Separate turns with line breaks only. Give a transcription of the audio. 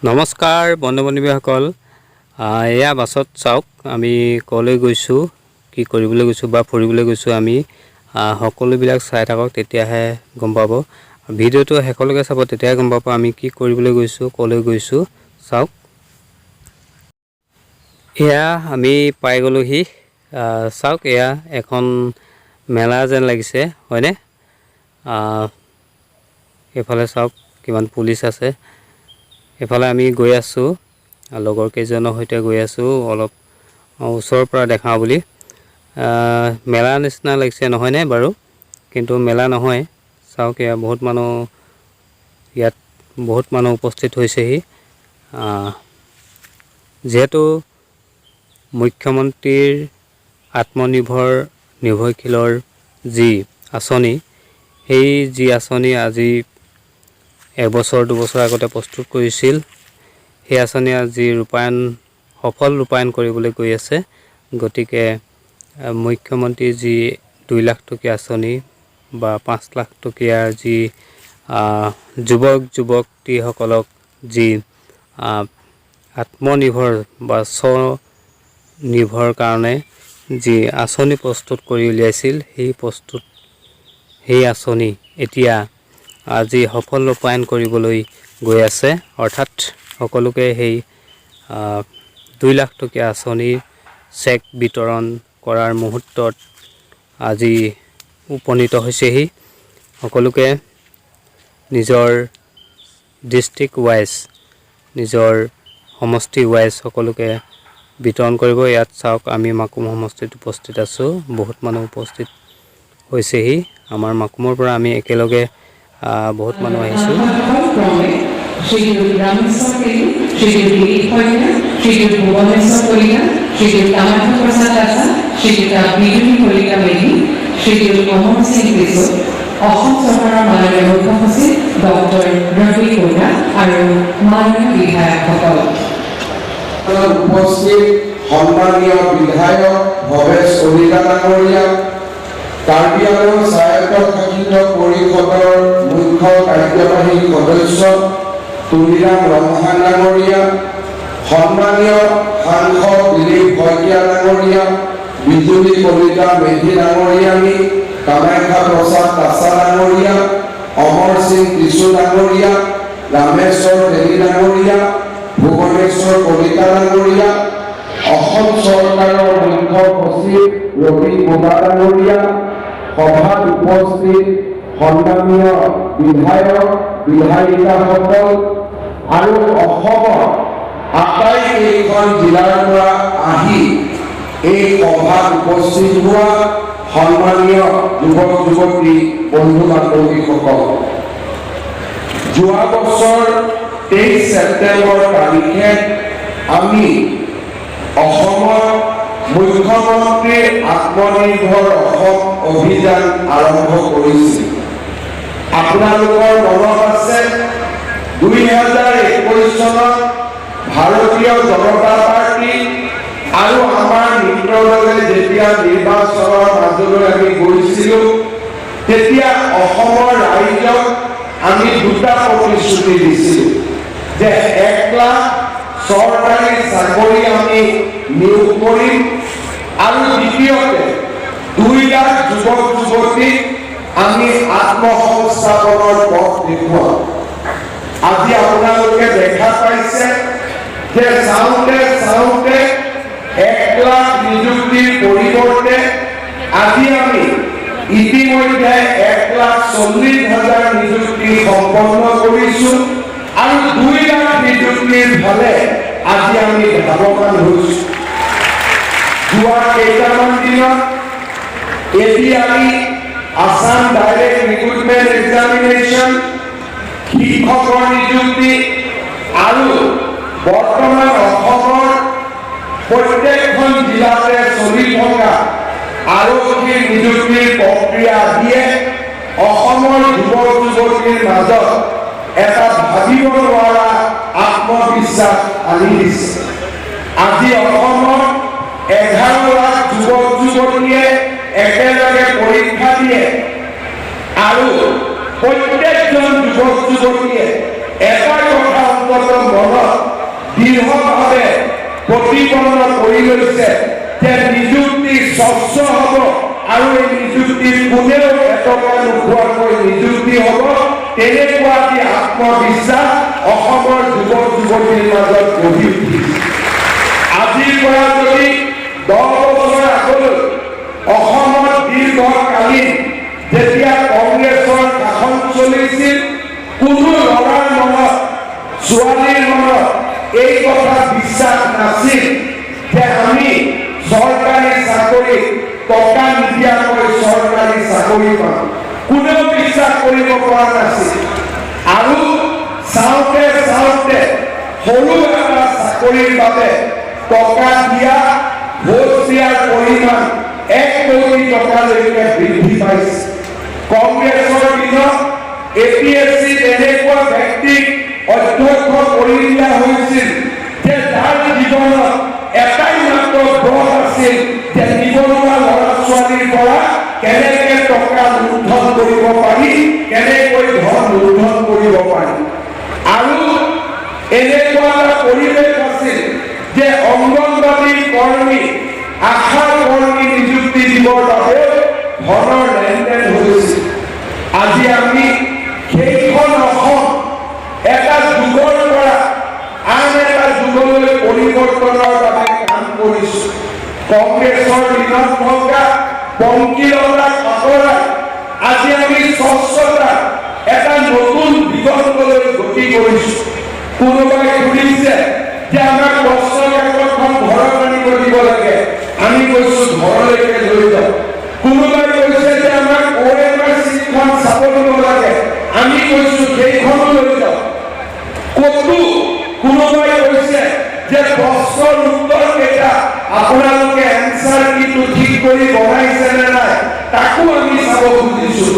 নমস্কাৰ বন্ধু বান্ধৱীসকল, এয়া বাছত চাওক আমি কলৈ গৈছোঁ, কি কৰিবলৈ গৈছোঁ বা ফুৰিবলৈ গৈছোঁ। আমি সকলোবিলাক চাই থাকক, তেতিয়াহে গম পাব। ভিডিঅ'টো শেষলৈকে চাব, তেতিয়াহে গম পাব আমি কি কৰিবলৈ গৈছোঁ, কলৈ গৈছোঁ। চাওক, এয়া আমি পাই গ'লোহি। চাওক, এয়া এখন মেলা যেন লাগিছে, হয়নে? এইফালে চাওক কিমান পুলিচ আছে। এফালে আমি গৈ আছোঁ, লগৰ কেইজনৰ সৈতে গৈ আছোঁ, অলপ ওচৰৰ পৰা দেখাওঁ বুলি। মেলা নিচিনা লাগিছে, নহয়নে বাৰু? কিন্তু মেলা নহয়। চাওক, এয়া ইয়াত বহুত মানুহ উপস্থিত হৈছেহি। যিহেতু মুখ্যমন্ত্ৰীৰ নিৰ্ভৰশীলৰ যি আঁচনি, সেই যি আঁচনি আজি এবছৰ দুবছৰ আগতে প্ৰস্তুত কৰিছিল, সেই আঁচনি আজি সফল ৰূপায়ণ কৰিবলৈ গৈ আছে। গতিকে মুখ্যমন্ত্ৰীৰ যি 2 লাখ টকীয়া আঁচনি বা 5 লাখ টকীয়া যি যুৱক-যুৱতীসকলক যি আত্মনিৰ্ভৰ বা স্বনিৰ্ভৰ কাৰণে যি আঁচনি প্ৰস্তুত কৰি উলিয়াইছিল, সেই আঁচনি এতিয়া আজি সফল ৰূপায়ণ কৰিবলৈ গৈ আছে। অৰ্থাৎ সকলোকে সেই 2 লাখ টকীয়া আঁচনিৰ চেক বিতৰণ কৰাৰ মুহূৰ্তত আজি উপনীত হৈছেহি। সকলোকে নিজৰ ডিষ্ট্ৰিক্ট ৱাইজ, নিজৰ সমষ্টি ৱাইজ সকলোকে বিতৰণ কৰিব। ইয়াত চাওক, আমি মাকুম সমষ্টিত উপস্থিত আছোঁ। বহুত মানুহ উপস্থিত হৈছেহি। আমাৰ মাকুমৰ পৰা আমি একেলগে বহুত মানুহ আহিছোঁ।
অসম চৰকাৰৰ মাননীয় মুখ্য সচিব ডক্টৰ ৰবি কইনা আৰু মাননীয় বিধায়কসকল
উপস্থিত, সন্মানীয় বিধায়ক ভৱেশ কলিতা ডাঙৰীয়া, কাৰ্বি আংলং স্বায়ত্তশাসিত পৰিষদৰ মুখ্য কাৰ্যবাহী সদস্য তুলিৰাম ৰমহান ডাঙৰীয়া, সন্মানীয় সাংসদ দিলীপ শইকীয়া ডাঙৰীয়া, বিজুলী কলিতা মেধি ডাঙৰীয়ানী, কামাখ্যা প্ৰসাদ দাসা ডাঙৰীয়া, অমৰ সিং টিছু ডাঙৰীয়া, ৰামেশ্বৰ দেৱী ডাঙৰীয়া, ভুৱনেশ্বৰ কলিতা ডাঙৰীয়া, অসম চৰকাৰৰ মুখ্য সচিব ৰবি কইনা ডাঙৰীয়া, সভাত উপস্থিত সন্মানীয় বিধায়ক বিধায়িকাসকল আৰু অসমৰ আটাইকেইখন জিলাৰ পৰা আহি এই সভাত উপস্থিত হোৱা সন্মানীয় যুৱক যুৱতী বন্ধু বান্ধৱীসকল, যোৱা বছৰ 23 ছেপ্টেম্বৰ তাৰিখে আমি অসমৰ মুখ্যমন্ত্ৰীৰ আত্মনিৰ্ভৰ অসম অভিযান আৰম্ভ কৰিছিল। আপোনালোকৰ মনত আছে, 2021 চনত ভাৰতীয় জনতা পাৰ্টি আৰু আমাৰ মিত্ৰদলে যেতিয়া নিৰ্বাচনৰ মাজলৈ আমি গৈছিলোঁ, তেতিয়া অসমৰ ৰাইজক আমি 2টা প্ৰতিশ্ৰুতি দিছিলোঁ যে 1 লাখ চৰকাৰী চাকৰি আমি নিয়োগ কৰিম আৰু দ্বিতীয়তে 2 লাখ যুৱক যুৱতীক আমি আত্মসংস্থাপনৰ পথ দেখুৱাম। আজি আপোনালোকে দেখা পাইছে যে চাওঁতে 1 লাখ নিযুক্তিৰ পৰিৱৰ্তে আজি আমি ইতিমধ্যে 1,40,000 নিযুক্তি সম্পন্ন কৰিছোঁ আৰু 2 লাখ নিযুক্তিৰ ফালে আজি আমি ধাৱমান হৈছোঁ। যোৱা কেইটামান দিনত ADRE, Assam direct recruitment examination, শিক্ষকৰ নিযুক্তি আৰু বৰ্তমান অসমৰ প্ৰত্যেকখন জিলাতে চলি থকা আৰক্ষীৰ নিযুক্তিৰ প্ৰক্ৰিয়া দিয়ে অসমৰ যুৱক যুৱতীৰ মাজত এটা ভাবিব নোৱাৰা আত্মবিশ্বাস আনি দিছে। আজি অসমৰ 11 লাখ যুৱক যুৱতীয়ে একেলগে পৰীক্ষা দিয়ে আৰু প্ৰত্যেকজন যুৱক যুৱতীয়ে এটা কথা অন্তত মনত প্ৰতিপন্ন কৰি লৈছে যে নিযুক্তি স্বচ্ছ হ'ব আৰু এই নিযুক্তিৰ কোনেও এটকা নোখোৱাকৈ নিযুক্তি হ'ব। তেনেকুৱা এটি আত্মবিশ্বাস অসমৰ যুৱক যুৱতীৰ মাজত গঢ়ি উঠিছে। আজিৰ পৰা যদি 10 বছৰ আগলৈ অসমত দীৰ্ঘকালীন যেতিয়া কংগ্ৰেছৰ শাসন চলিছিল, কোনো ল'ৰাৰ মনত ছোৱালীৰ মনত এই কথা বিশ্বাস নাছিল যে আমি চৰকাৰী চাকৰি টকা নিদিয়াকৈ চৰকাৰী চাকৰি পাম। কোনেও বিশ্বাস কৰিব পৰা নাছিল। আৰু চাওঁতে চাওঁতে সৰু এটা চাকৰিৰ বাবে টকা দিয়া ভোট দিয়াৰ পৰিমাণ 1 কোটি টকালৈকে বৃদ্ধি পাইছে। কংগ্ৰেছৰ দিনত APSC এনেকুৱা ব্যক্তিক অধ্যক্ষ কৰি দিয়া হৈছিল যে যাৰ জীৱনত এটাই মাত্ৰ ব্ৰত আছিল যে নিবনুৱা ল'ৰা ছোৱালীৰ পৰা কেনেকৈ টকা লুণ্ঠন কৰিব পাৰি, কেনেকৈ ধন লুণ্ঠন কৰিব পাৰি। আৰু এনেকুৱা এটা পৰিৱেশ আছিল যে অংগনবাদী কৰ্মী, আশা কৰ্মী নিযুক্তি দিবৰ বাবে ধনৰ লেনদেন হৈছিল। আজি আমি সেইখন অসম এটা যুগৰ পৰা আন এটা যুগলৈ পৰিৱৰ্তনৰ বাবে কাম কৰিছো। কংগ্ৰেছৰ দিনত থকা পংকিলতাক আঁতৰাই আজি আমি স্বচ্ছতা এটা নতুন দিগন্তলৈ গতি কৰিছো। কোনোবাই সুধিছে যে আমাক প্ৰশ্ন কাকতখন ঘৰত আনিব দিব লাগে, আমি কৈছো ঘৰলৈকে লৈ যাওঁ। কোনোবাই কৈছে যে আমাক OMR চিটখন চাব দিব লাগে, আমি কৈছো সেইখনো লৈ যাওঁ। কতো কোনোবাই কৈছে যে প্ৰশ্নৰ উত্তৰ কেইটা আপোনালোকে এনসাৰ কিটো ঠিক কৰি বনাইছে নে নাই তাকো আমি চাব খুজিছো।